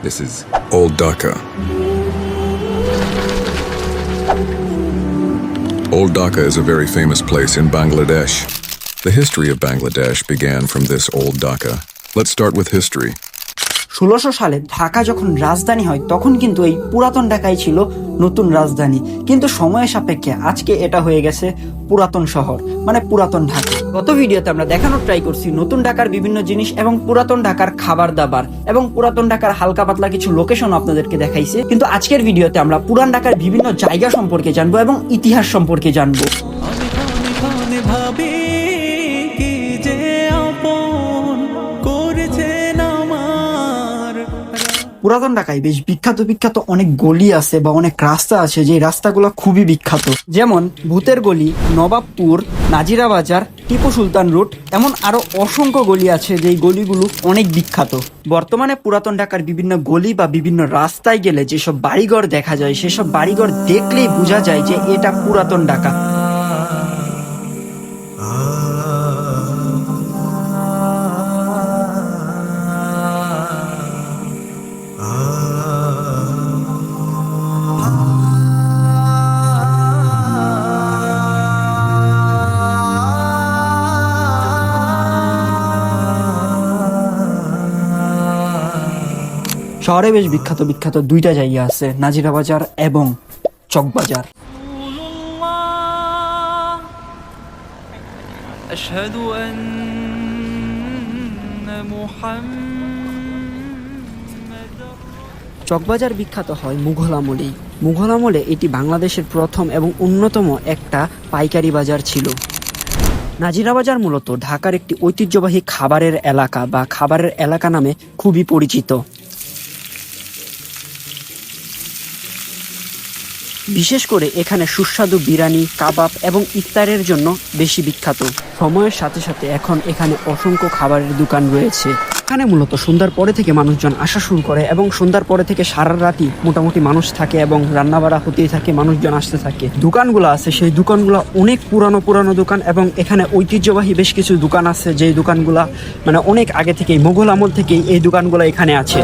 This is Old Dhaka. Old Dhaka is a very famous place in Bangladesh. The history of Bangladesh began from this Old Dhaka. Let's start with history. 1600 সালে ঢাকা যখন রাজধানী হয় তখন কিন্তু এই পুরাতন ঢাকাই ছিল নতুন রাজধানী, কিন্তু সময়ের সাপেক্ষে আজকে এটা হয়ে গেছে পুরাতন শহর, মানে পুরাতন ঢাকা। গত ভিডিওতে আমরা দেখানোর ট্রাই করছি নতুন ঢাকার বিভিন্ন জিনিস এবং পুরাতন ঢাকার খাবার দাবার এবং পুরাতন ঢাকার হালকা পাতলা কিছু লোকেশন আপনাদেরকে দেখাইছি, কিন্তু আজকের ভিডিওতে আমরা পুরান ঢাকার বিভিন্ন জায়গা সম্পর্কে জানবো এবং ইতিহাস সম্পর্কে জানবো। পুরাতন ঢাকায় বেশ বিখ্যাত অনেক গলি আছে বা অনেক রাস্তা আছে, যে রাস্তাগুলো খুবই বিখ্যাত, যেমন ভূতের গলি, নবাবপুর, নাজিরা বাজার, টিপু সুলতান রোড, এমন আরো অসংখ্য গলি আছে যেই গলিগুলো অনেক বিখ্যাত। বর্তমানে পুরাতন ঢাকার বিভিন্ন গলি বা বিভিন্ন রাস্তায় গেলে যেসব বাড়িঘর দেখা যায়, সেসব বাড়িঘর দেখলেই বোঝা যায় যে এটা পুরাতন ঢাকা। শহরে বেশ বিখ্যাত দুইটা জায়গা আছে, নাজিরা বাজার এবং চকবাজার। চকবাজার বিখ্যাত হয় মুঘল আমলেই। মুঘল আমলে এটি বাংলাদেশের প্রথম এবং অন্যতম একটা পাইকারি বাজার ছিল। নাজিরা বাজার মূলত ঢাকার একটি ঐতিহ্যবাহী খাবারের এলাকা বা খাবারের এলাকা নামে খুবই পরিচিত। বিশেষ করে এখানে সুস্বাদু বিরিয়ানি, কাবাব এবং ইফতারের জন্য বেশি বিখ্যাত। সময়ের সাথে সাথে এখন এখানে অসংখ্য খাবারের দোকান রয়েছে। এখানে মূলত সন্ধ্যার পরে থেকে মানুষজন আসা শুরু করে এবং সন্ধ্যার পরে থেকে সারা রাতই মোটামুটি মানুষ থাকে এবং রান্নাবাড়া হতেই থাকে, মানুষজন আসতে থাকে। দোকানগুলো আছে, সেই দোকানগুলো অনেক পুরানো দোকান এবং এখানে ঐতিহ্যবাহী বেশ কিছু দোকান আছে, যেই দোকানগুলা মানে অনেক আগে থেকেই, মোগল আমল থেকেই এই দোকানগুলো এখানে আছে।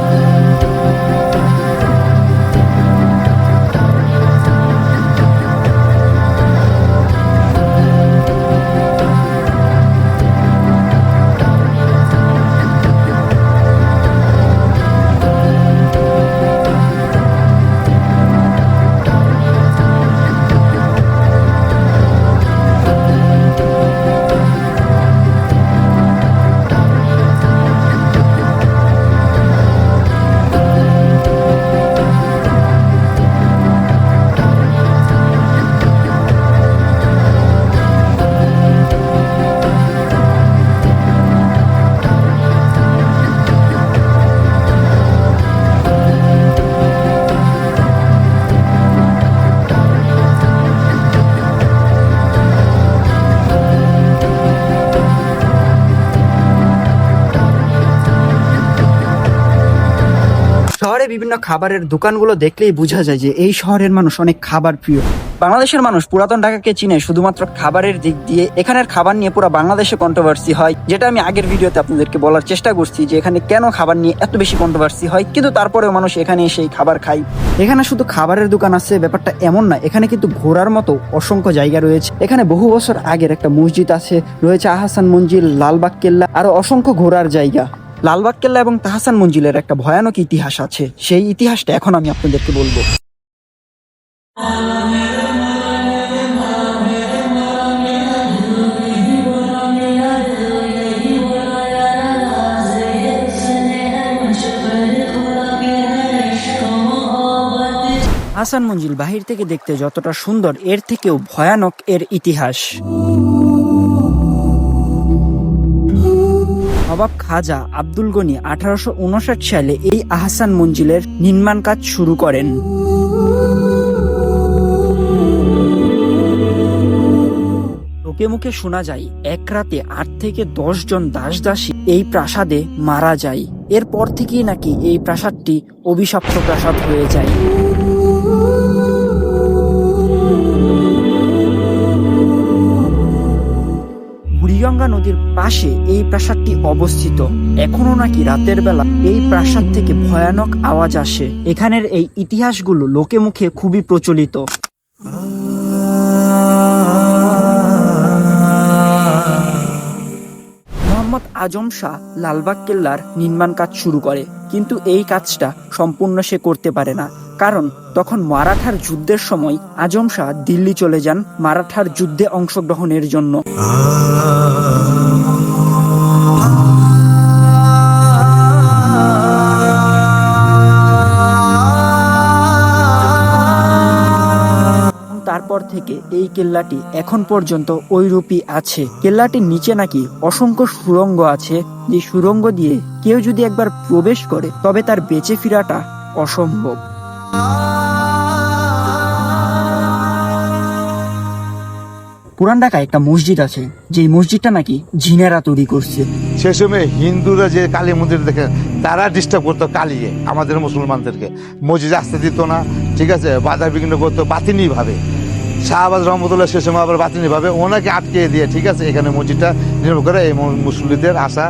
শহরে বিভিন্ন খাবারের দোকানগুলো দেখলেই বোঝা যায় যে এই শহরের মানুষ অনেক খাবার প্রিয়। বাংলাদেশের মানুষ পুরাতন ঢাকাকে চিনে শুধুমাত্র খাবারের দিক দিয়ে। এখানের খাবার নিয়ে পুরো বাংলাদেশে কন্ট্রোভার্সি হয়, যেটা আমি আগের ভিডিওতে আপনাদেরকে বলার চেষ্টা করছি যে এখানে কেন খাবার নিয়ে এত বেশি কন্ট্রোভার্সি হয়, কিন্তু তারপরেও মানুষ এখানে এসে খাবার খায়। এখানে শুধু খাবারের দোকান আছে ব্যাপারটা এমন না, এখানে কিন্তু ঘোরার মতো অসংখ্য জায়গা রয়েছে। এখানে বহু বছর আগের একটা মসজিদ আছে, রয়েছে আহসান মঞ্জিল, লালবাগ কেল্লা, আরো অসংখ্য ঘোরার জায়গা। লালবাগ কেল্লা এবং তাহসান মঞ্জিলের একটা ভয়ানক ইতিহাস আছে, সেই ইতিহাসটা এখন আমি আপনাদেরকে বলবো। হাসান মঞ্জিল বাহির থেকে দেখতে যতটা সুন্দর, এর থেকেও ভয়ানক এর ইতিহাস। নবাব খাজা আব্দুল গনি 1859 সালে এই আহসান মঞ্জিলের নির্মাণ কাজ শুরু করেন। লোকে মুখে শোনা যায় এক রাতে 8 থেকে 10 জন দাসদাসী এই প্রাসাদে মারা যায়। এরপর থেকেই নাকি এই প্রাসাদটি অভিশপ্ত প্রাসাদ হয়ে যায়। বুড়িগঙ্গা নদীর পাশে এই প্রাসাদটি অবস্থিত। এখনো নাকি রাতের বেলা এই প্রাসাদ থেকে ভয়ানক আওয়াজ আসে। এখানের এই ইতিহাসগুলো লোকে মুখে খুবই প্রচলিত। মোহাম্মদ আজম শাহ লালবাগ কেল্লার নির্মাণ কাজ শুরু করে, কিন্তু এই কাজটা সম্পূর্ণ সে করতে পারে না, কারণ তখন মারাঠার যুদ্ধের সময় আজম শাহ দিল্লি চলে যান মারাঠার যুদ্ধে অংশগ্রহণের জন্য। তারপর থেকে এই কেল্লাটি এখন পর্যন্ত ওইরূপই আছে। কেল্লাটির নিচে নাকি অসংখ্য সুড়ঙ্গ আছে, যে সুড়ঙ্গ দিয়ে কেউ যদি একবার প্রবেশ করে তবে তার বেঁচে ফেরাটা অসম্ভব। পুরান ঢাকায় একটা মসজিদ আছে, যে মসজিদটা নাকি জিনেরা তৈরি করছে। সে সময় হিন্দুরা যে কালী মন্দির দেখে তারা ডিস্টার্ব করতো কালিয়ে আমাদের মুসলমানদেরকে, মসজিদ আসতে দিত না, ঠিক আছে, বাধা বিঘ্ন করতো বাতিনি ভাবে। শাহবাজ রহমতুল্লাহ সে সময় আবার বাতিনি ভাবে ওনাকে আটকে দিয়ে, ঠিক আছে, এখানে মসজিদটা নির্মাণ করে এই মুসল্লিদের আসা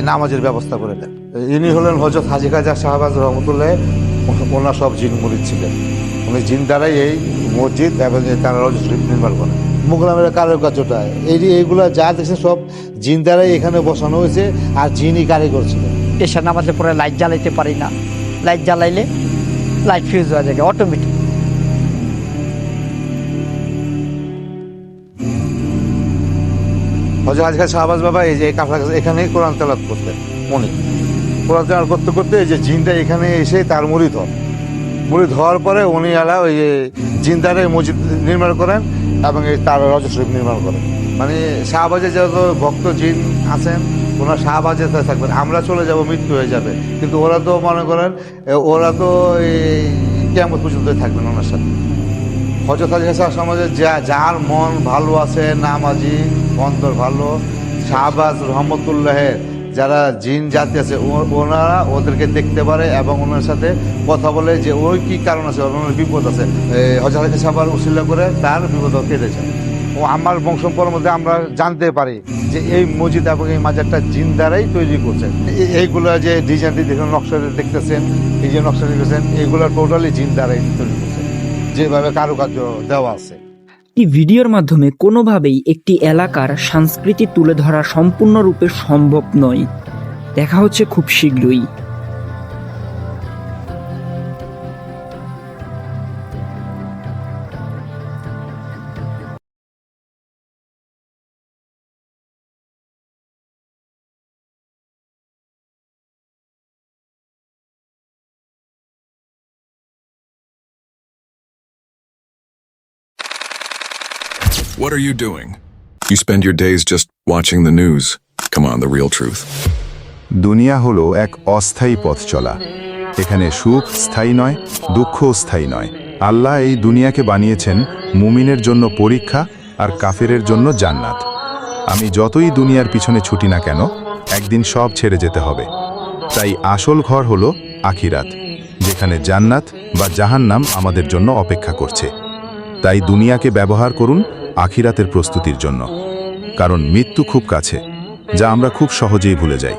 নামাজের ব্যবস্থা করে দেন। ইনি হলেন হযরত হাজী খাজা শাহবাজ রহমতুল্লাহ। ওনার সব জিন মুরিদ ছিলেন, উনি জিন দ্বারাই এই মসজিদ এবং তারা রওজা শরীফ নির্মাণ করেন। মোগলামের কারুকার্যটা এইগুলা যা দেখছেন সব জিন দ্বারাই এখানে বসানো হয়েছে, আর জিনই কারিগর ছিলেন। এসা নামাজের পরে লাইট জ্বালাইতে পারি না, লাইট জ্বালাইলে লাইট ফিউজ হয়ে যায় অটোমেটিক। হযরত হাজী খাজা শাহবাজ বাবা এই যে এখানেই কোরআন তেলাওয়াত করতেন। উনি কোরআন তেলাওয়াত করতে করতে এই যে জিনটা এখানে এসে তার মুরিদ হওয়ার পরে উনি আলা ওই জিন দ্বারাই মসজিদ নির্মাণ করেন এবং তার রওজা শরীফ নির্মাণ করেন। মানে শাহবাজে যত ভক্ত জিন আছেন ওনার শাহবাজে থাকবেন, আমরা চলে যাব, মৃত্যু হয়ে যাবে, কিন্তু ওরা তো মনে করেন ওরা তো এই কিয়ামত পর্যন্তই থাকবেন ওনার সাথে। হযরত হাজী খাজা সমাজে যার মন ভালো আছে, নামাজি, অন্তর ভালো, শাহবাজ রহমতুল্লাহের যারা জিন জাতি আছে ওনারা ওদেরকে দেখতে পারে এবং ওনার সাথে কথা বলে যে ওই কী কারণ আছে, ওনার বিপদ আছে, হযরত হাজী সাহেব উসিলা করে তার বিপদ কেটে যায়। ও আমার বংশপর মধ্যে আমরা জানতে পারি যে এই মসজিদ এবং এই মাজারটা জিন দ্বারাই তৈরি করছে। এইগুলো যে ডিজাইনটি দেখুন, নকশা দেখতেছেন, এই যে নকশা দেখতেছেন, এইগুলো টোটালি জিন দ্বারাই তৈরি করছে, যেভাবে কারুকার্য দেওয়া আছে। একটি ভিডিওর মাধ্যমে কোনোভাবেই একটি এলাকার সংস্কৃতি তুলে ধরা সম্পূর্ণরূপে সম্ভব নয়। দেখা হচ্ছে খুব শীঘ্রই। What are you doing? You spend your days just watching the news. Come on, the real truth. দুনিয়া হলো এক অস্থায়ী পথ চলা। এখানে সুখ স্থায়ী নয়, দুঃখও স্থায়ী নয়। আল্লাহ এই দুনিয়াকে বানিয়েছেন মুমিনের জন্য পরীক্ষা আর কাফেরের জন্য জান্নাত। আমি যতই দুনিয়ার পিছনে ছুটি না কেন, একদিন সব ছেড়ে যেতে হবে। তাই আসল ঘর হলো আখিরাত, যেখানে জান্নাত বা জাহান্নাম আমাদের জন্য অপেক্ষা করছে। তাই দুনিয়াকে ব্যবহার করুন আখিরাতের প্রস্তুতির জন্য, কারণ মৃত্যু খুব কাছে, যা আমরা খুব সহজেই ভুলে যাই।